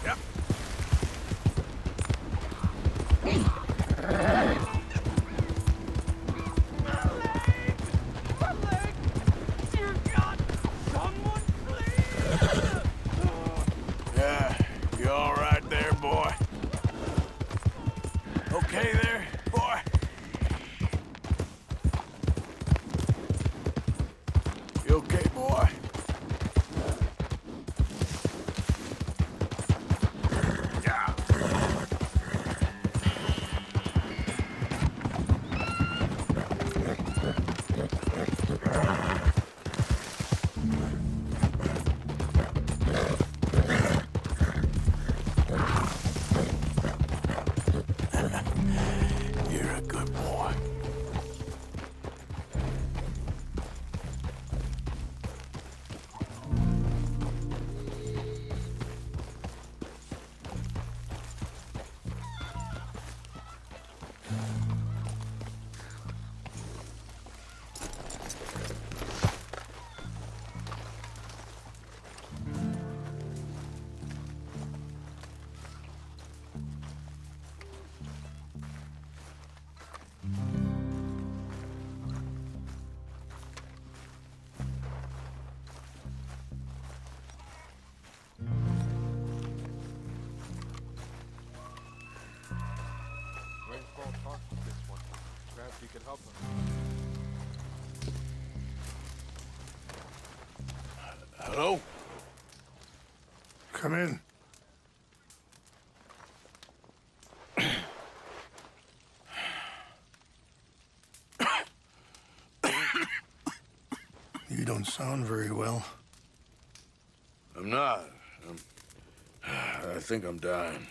Yep. Yeah, you all right there, boy? Okay there, boy? You okay, boy? Yeah. You're a good boy. Rainfall talked with this one. Perhaps you could help him. Hello? Come in. You don't sound very well. I'm not. I think I'm dying.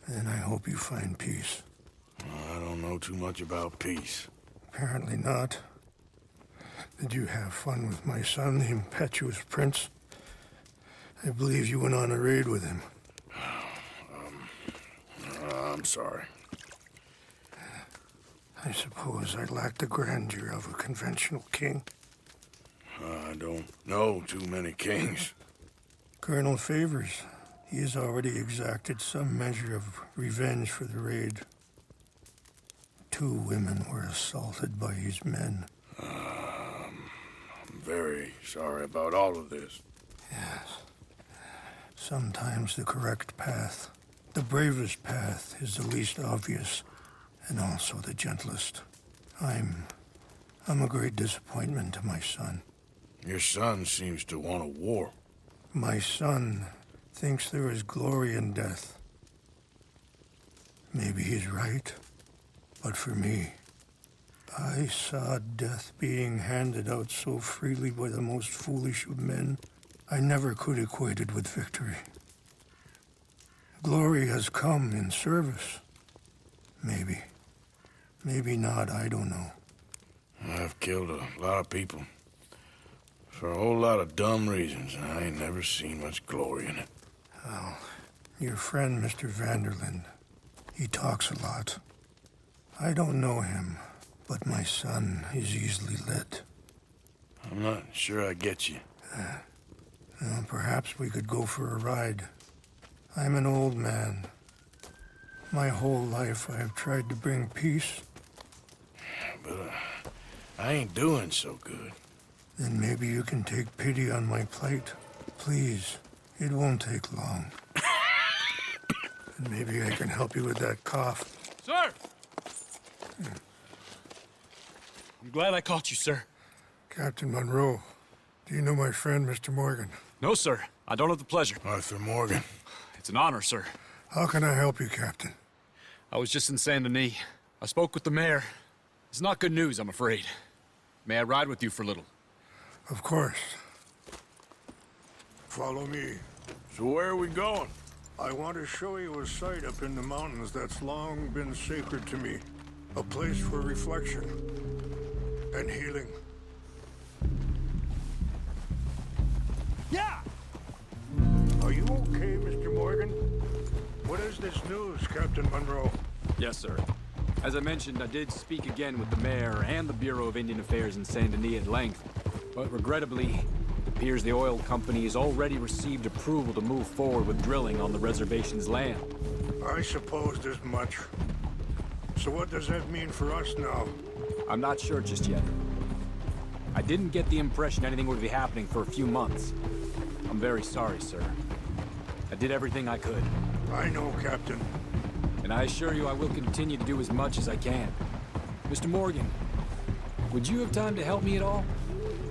And I hope you find peace. I don't know too much about peace. Apparently not. Did you have fun with my son, the impetuous prince? I believe you went on a raid with him. I'm sorry. I suppose I lacked the grandeur of a conventional king. I don't know too many kings. Colonel Favors, he has already exacted some measure of revenge for the raid. 2 women were assaulted by his men. I'm very sorry about all of this. Yes. Sometimes the correct path, the bravest path, is the least obvious, and also the gentlest. I'm a great disappointment to my son. Your son seems to want a war. My son thinks there is glory in death. Maybe he's right, but for me, I saw death being handed out so freely by the most foolish of men, I never could equate it with victory. Glory has come in service. Maybe. Maybe not, I don't know. I've killed a lot of people. For a whole lot of dumb reasons, and I ain't never seen much glory in it. Well, your friend, Mr. Vanderlyn, he talks a lot. I don't know him, but my son is easily led. I'm not sure I get you. Well, perhaps we could go for a ride. I'm an old man. My whole life I have tried to bring peace. But I ain't doing so good. Then maybe you can take pity on my plight. Please, it won't take long. And maybe I can help you with that cough. Sir! I'm glad I caught you, sir. Captain Monroe, do you know my friend, Mr. Morgan? No, sir. I don't have the pleasure. Arthur Morgan. It's an honor, sir. How can I help you, Captain? I was just in Saint Denis. I spoke with the mayor. It's not good news, I'm afraid. May I ride with you for a little? Of course. Follow me. So where are we going? I want to show you a site up in the mountains that's long been sacred to me. A place for reflection and healing. Yeah! Are you okay, Mr. Morgan? What is this news, Captain Monroe? Yes, sir. As I mentioned, I did speak again with the mayor and the Bureau of Indian Affairs in Saint Denis at length. But regrettably, it appears the oil company has already received approval to move forward with drilling on the reservation's land. I supposed as much. So what does that mean for us now? I'm not sure just yet. I didn't get the impression anything would be happening for a few months. I'm very sorry, sir. I did everything I could. I know, Captain. And I assure you I will continue to do as much as I can. Mr. Morgan, would you have time to help me at all?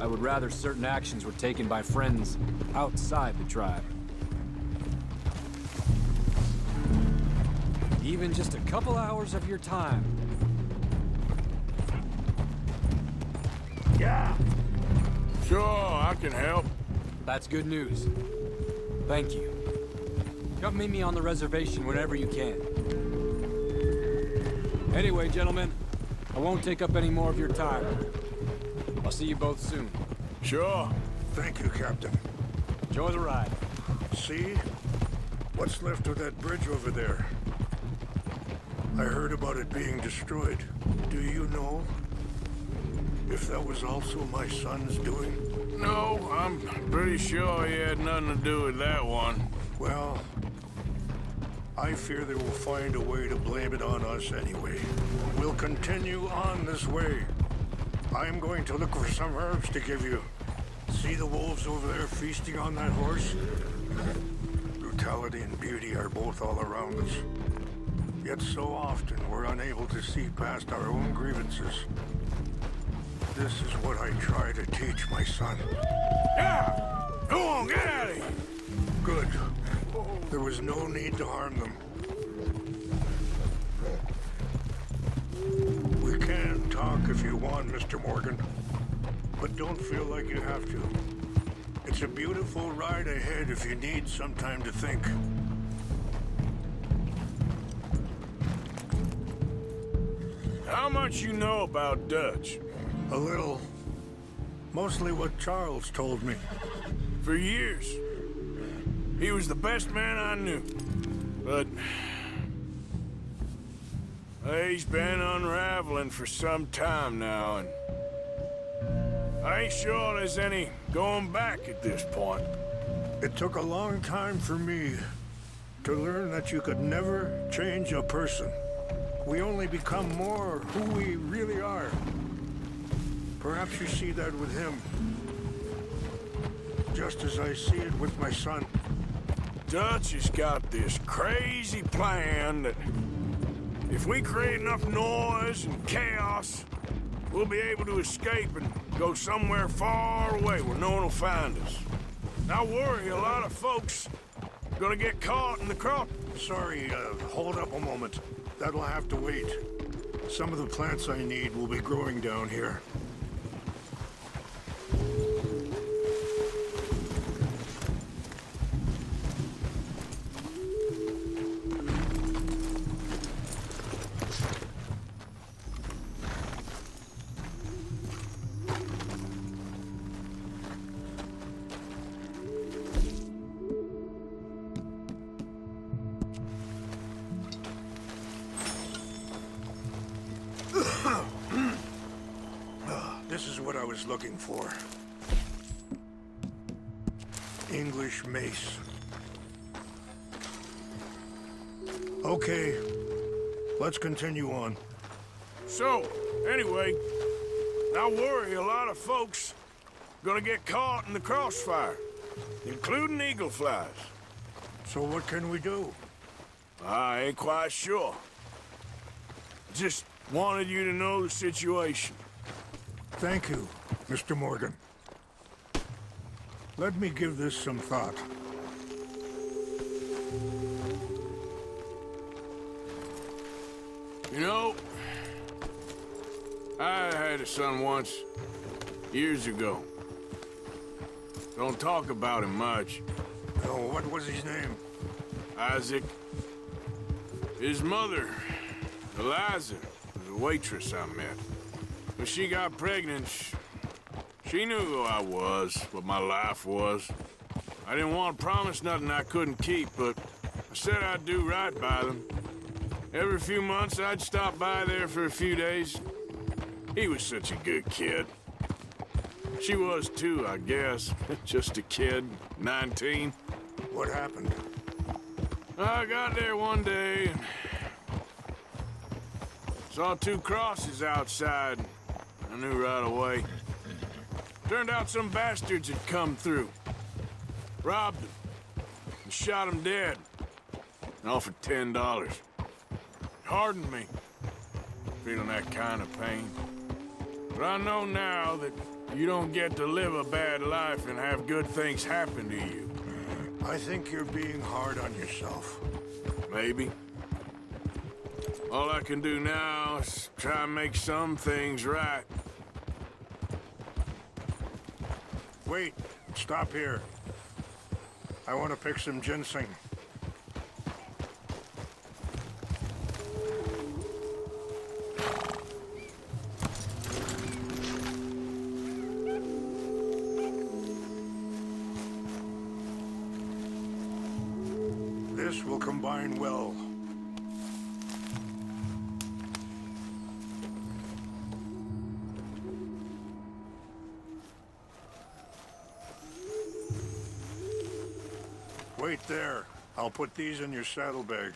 I would rather certain actions were taken by friends outside the tribe. Even just a couple hours of your time. Yeah. Sure, I can help. That's good news. Thank you. Come meet me on the reservation whenever you can. Anyway, gentlemen, I won't take up any more of your time. I'll see you both soon. Sure. Thank you, Captain. Enjoy the ride. See? What's left of that bridge over there? I heard about it being destroyed. Do you know if that was also my son's doing? No, I'm pretty sure he had nothing to do with that one. Well, I fear they will find a way to blame it on us anyway. We'll continue on this way. I'm going to look for some herbs to give you. See the wolves over there feasting on that horse? Brutality and beauty are both all around us. Yet so often we're unable to see past our own grievances. This is what I try to teach my son. Yeah! Go on, get out of here! Good. There was no need to harm them. We can talk if you want, Mr. Morgan. But don't feel like you have to. It's a beautiful ride ahead if you need some time to think. How much you know about Dutch? A little. Mostly what Charles told me. For years. He was the best man I knew. But he's been unraveling for some time now, and I ain't sure there's any going back at this point. It took a long time for me to learn that you could never change a person. We only become more who we really are. Perhaps you see that with him. Just as I see it with my son. Dutch has got this crazy plan that if we create enough noise and chaos, we'll be able to escape and go somewhere far away where no one will find us. I worry a lot of folks are gonna get caught in the crop. Sorry, hold up a moment. That'll have to wait. Some of the plants I need will be growing down here. This is what I was looking for. English mace. Okay, let's continue on. So, anyway, I worry a lot of folks gonna get caught in the crossfire, including eagle flies. So what can we do? I ain't quite sure. Just wanted you to know the situation. Thank you, Mr. Morgan. Let me give this some thought. You know, I had a son once, years ago. Don't talk about him much. Oh, what was his name? Isaac. His mother, Eliza, was a waitress I met. When she got pregnant, she knew who I was, what my life was. I didn't want to promise nothing I couldn't keep, but I said I'd do right by them. Every few months, I'd stop by there for a few days. He was such a good kid. She was too, I guess. Just a kid, 19. What happened? I got there one day and saw two crosses outside. I knew right away. Turned out some bastards had come through. Robbed them. And shot them dead. And offered $10. Hardened me. Feeling that kind of pain. But I know now that you don't get to live a bad life and have good things happen to you. I think you're being hard on yourself. Maybe. All I can do now is try and make some things right. Wait, stop here. I want to pick some ginseng. This will combine well. Wait there. I'll put these in your saddlebag.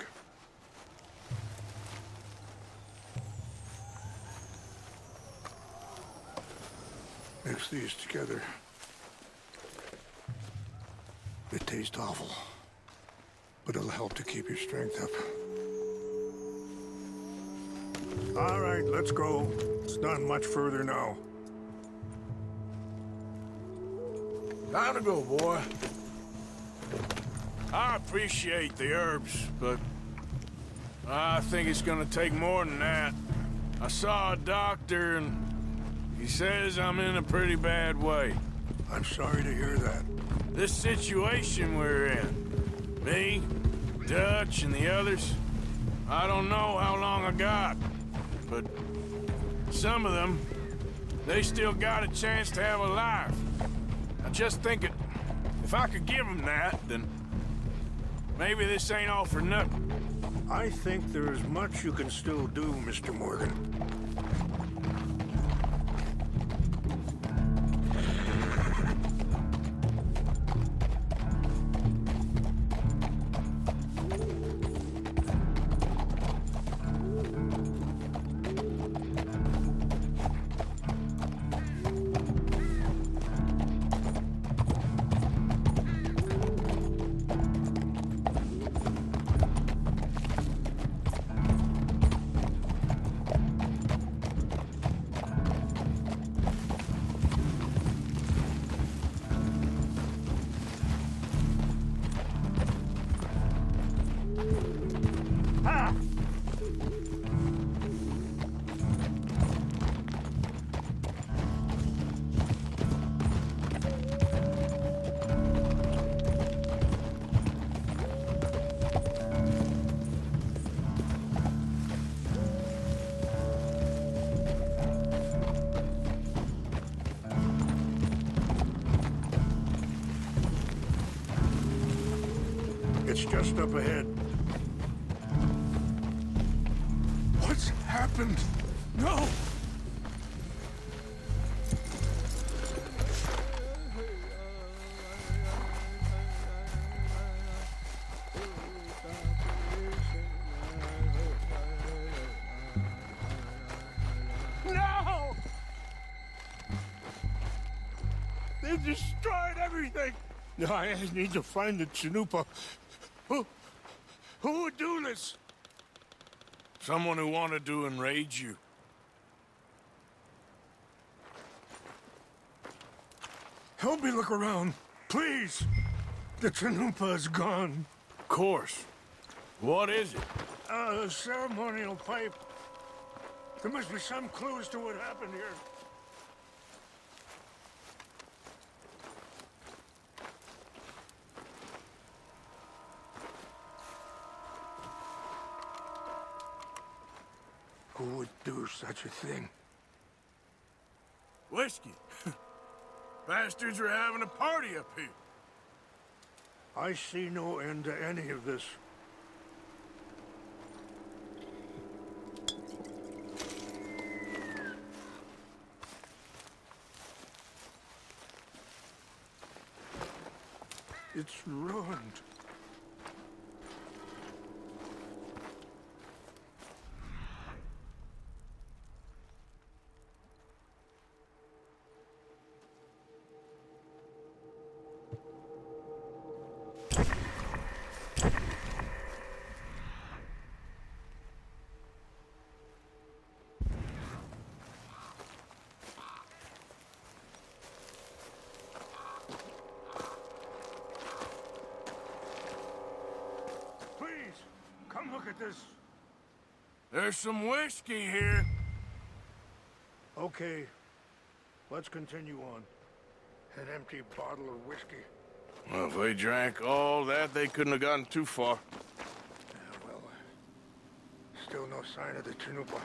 Mix these together. It tastes awful, but it'll help to keep your strength up. All right, let's go. It's not much further now. Time to go, boy. I appreciate the herbs, but I think it's gonna take more than that. I saw a doctor and he says I'm in a pretty bad way. I'm sorry to hear that. This situation we're in, me, Dutch, and the others, I don't know how long I got, but some of them, they still got a chance to have a life. I just think if I could give them that, then maybe this ain't all for nothing. I think there's much you can still do, Mr. Morgan. It's just up ahead. What's happened? No! No! They destroyed everything! No, I need to find the Chanupa. Who would do this? Someone who wanted to enrage you. Help me look around, please. The Chanupa is gone. Of course. What is it? A ceremonial pipe. There must be some clues to what happened here. Who would do such a thing? Whiskey. Bastards are having a party up here. I see no end to any of this. It's ruined. Please, come look at this. There's some whiskey here. Okay, let's continue on. An empty bottle of whiskey. Well, if they drank all that, they couldn't have gotten too far. Well, still no sign of the Chanupa.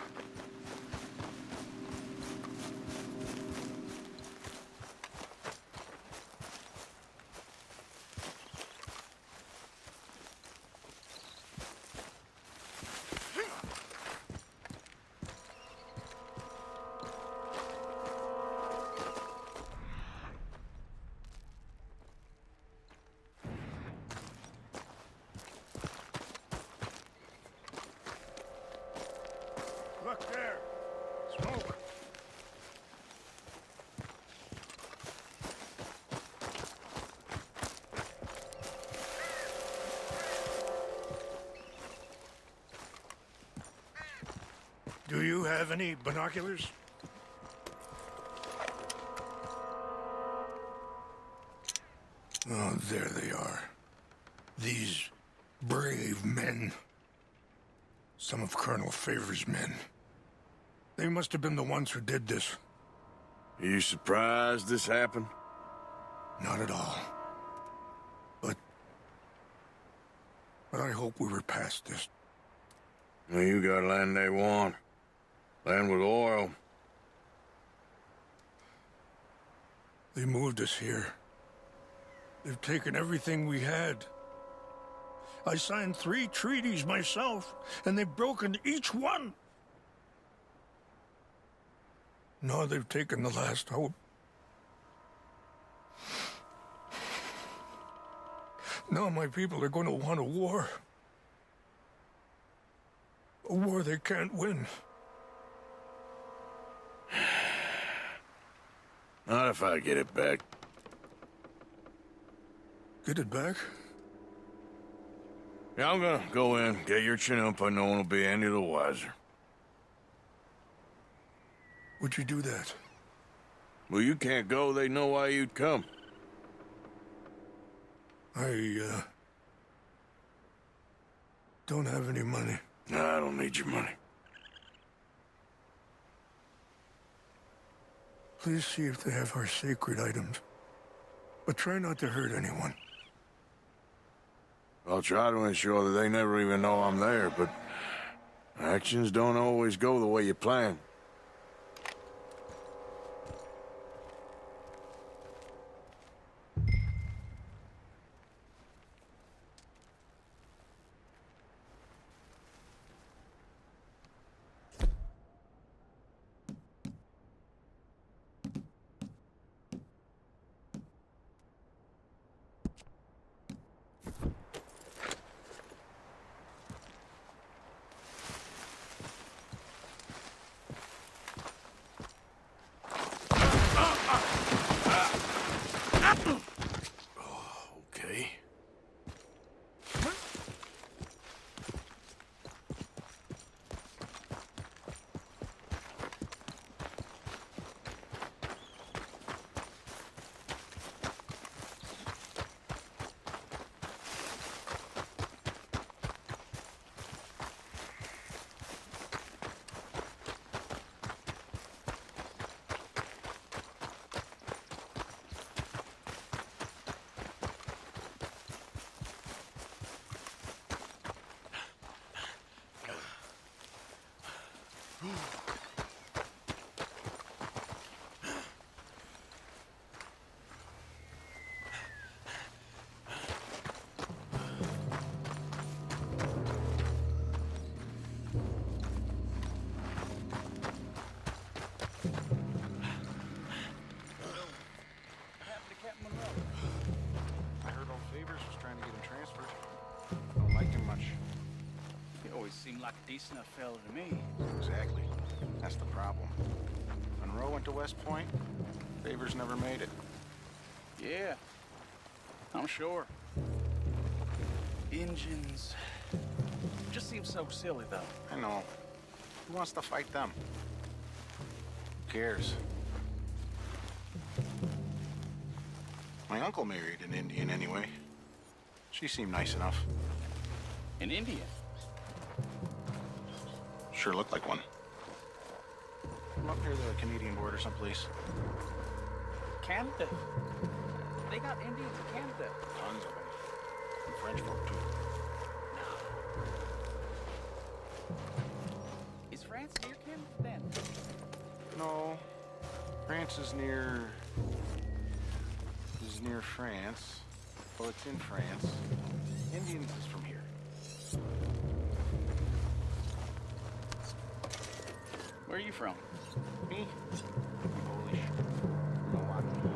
Look there! Smoke! Do you have any binoculars? Oh, there they are. These brave men. Some of Colonel Favor's men. They must have been the ones who did this. Are you surprised this happened? Not at all. But I hope we were past this. Well, you got land they want. Land with oil. They moved us here. They've taken everything we had. I signed 3 treaties myself, and they've broken each one. Now they've taken the last hope. Now my people are going to want a war. A war they can't win. Not if I get it back. Get it back? Yeah, I'm gonna go in, get your Chanupa, no one will be any the wiser. Would you do that? Well, you can't go, they know why you'd come. I don't have any money. No, I don't need your money. Please see if they have our sacred items. But try not to hurt anyone. I'll try to ensure that they never even know I'm there, but actions don't always go the way you plan. Okay. I heard on Faber decent enough fella to me. Exactly. That's the problem. Monroe went to West Point. Favors never made it. Yeah, I'm sure. Engines. Just seems so silly, though. I know. Who wants to fight them? Who cares? My uncle married an Indian anyway. She seemed nice enough. An Indian. Sure looked like one. From up near the Canadian border someplace. Canada. They got Indians in Canada. Tons of them. And French folk too. Is France near Canada then? No. France is near France. Well, it's in France. Indians is from here. Where are you from? Me? I'm Polish. Milwaukee.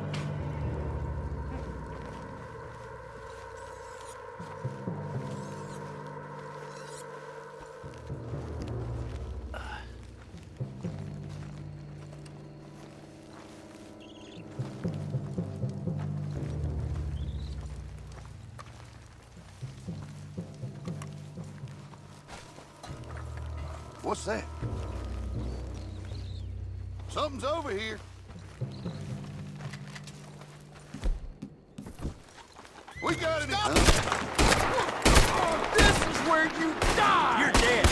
What's that? Something's over here. We got it. This is where you die! You're dead!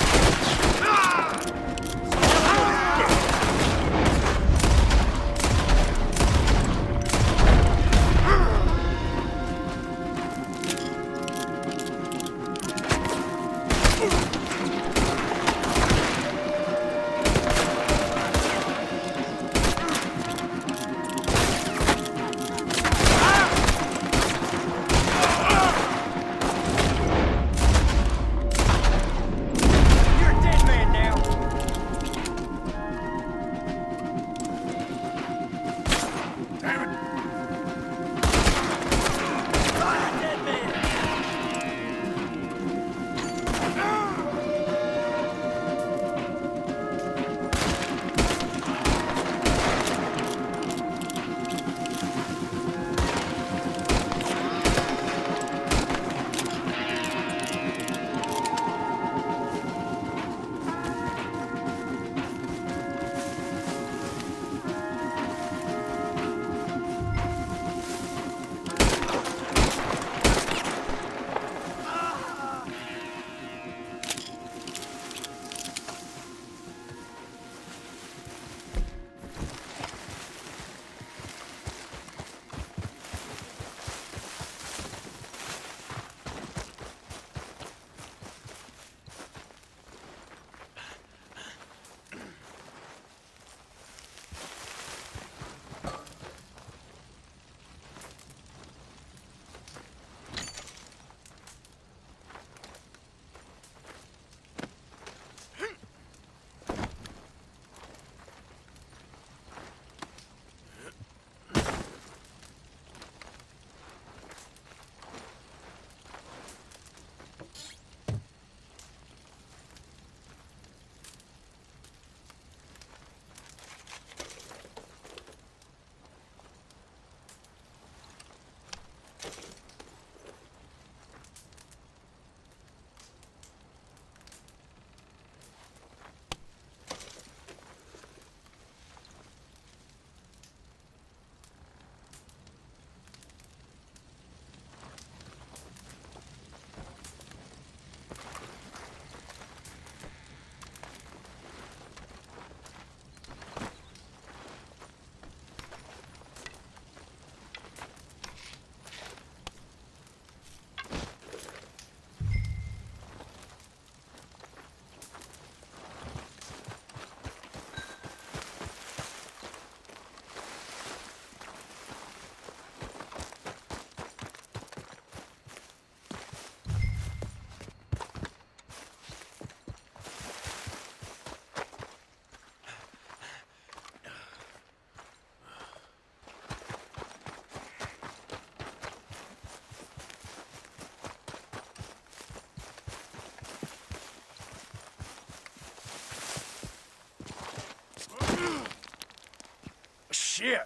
shit!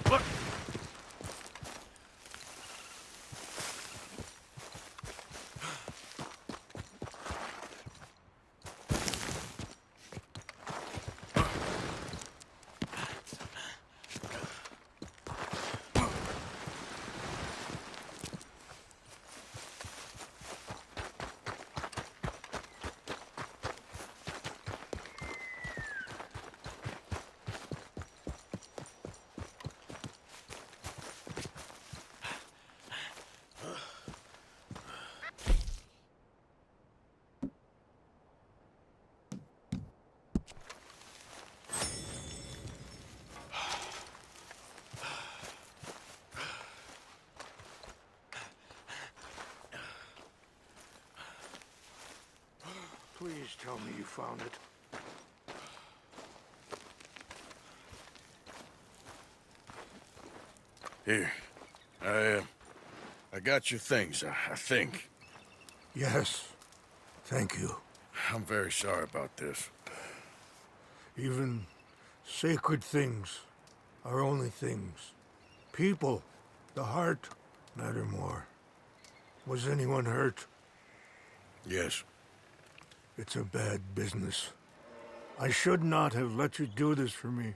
Look! Please tell me you found it. Here. I got your things, I think. Yes. Thank you. I'm very sorry about this. Even sacred things are only things. People, the heart, matter more. Was anyone hurt? Yes. It's a bad business. I should not have let you do this for me.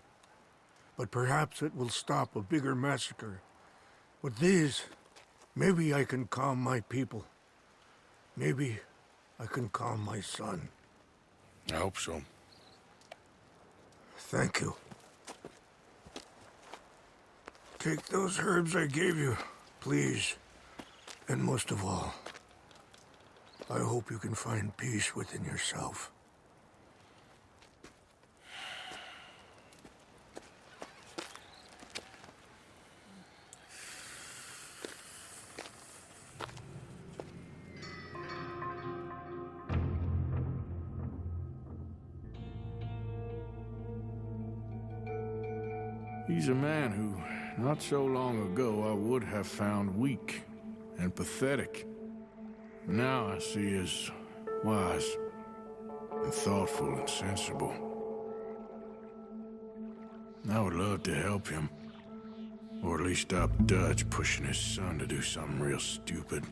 But perhaps it will stop a bigger massacre. With these, maybe I can calm my people. Maybe I can calm my son. I hope so. Thank you. Take those herbs I gave you, please. And most of all, I hope you can find peace within yourself. He's a man who, not so long ago, I would have found weak and pathetic. Now I see as wise and thoughtful and sensible. I would love to help him. Or at least stop Dutch pushing his son to do something real stupid.